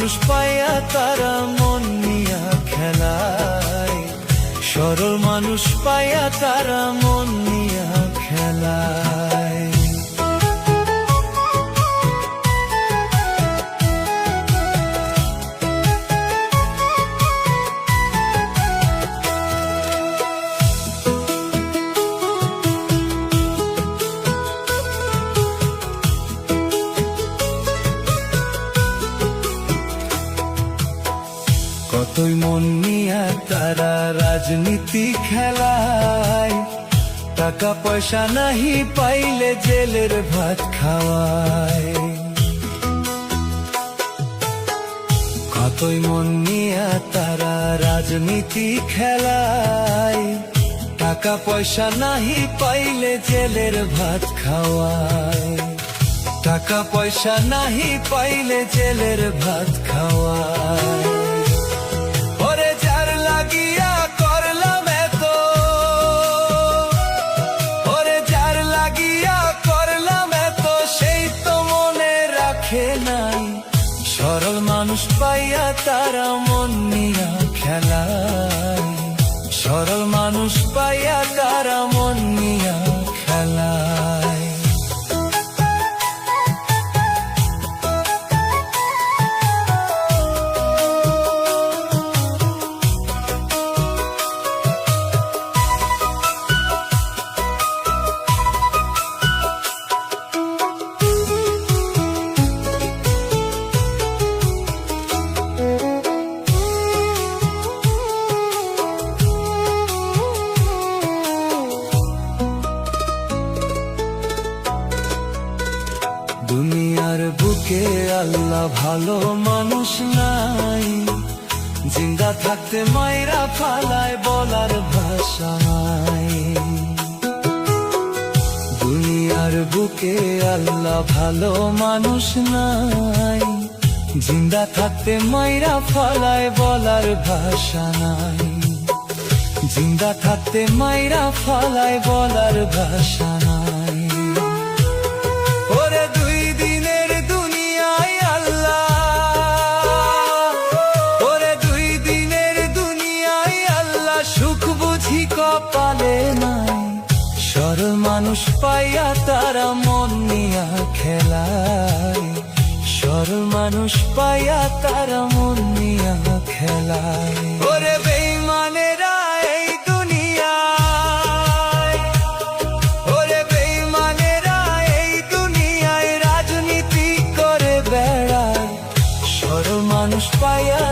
মানুষ পাইয়া তারা মন নিয়া খেলায়, সরল মানুষ পাইয়া তারা মন নিয়া খেলায়। কতই মন নিয়া তারা রাজনীতি খেলায়, টাকা পয়সা নাহি পাইলে জেলের ভাত খাওয়ায়। কতই মন নিয়া তারা রাজনীতি খেলায়, টাকা পয়সা নাহি পাইলে জেলের ভাত খাওয়ায়। টাকা পয়সা নাহি পাইলে জেলের ভাত খাওয়ায়। সরল মানুষ পাইয়া তারা মন নিয়া খেলায়, সরল মানুষ পাইয়া তারা মন নিয়া খেলায়। দুনিয়ার বুকে আল্লাহ ভালো মানুষ নাই, জিন্দা থাকতে মাইরা ফালায় বলার ভাষা নাই। দুনিয়ার বুকে আল্লাহ ভালো মানুষ নাই, জিন্দা থাকতে মাইরা ফালায় বলার ভাষা নাই। জিন্দা থাকতে মাইরা ফালায় বলার ভাষা নাই। ওরে দুই দিনের দুনিয়ায় আল্লাহ, ওরে দুই দিনের দুনিয়ায় আল্লাহ সুখ বুঝি কপালে নাই। সরল মানুষ পাইয়া তারা মন নিয়া খেলায়, সরল মানুষ পাইয়া তারা মন নিয়া খেলায়। ওরে বেঈমানেরা এই দুনিয়ায়, ওরে বেঈমানেরা এই দুনিয়ায় রাজনীতি করে বেড়ায়, সরল মানুষ পাইয়া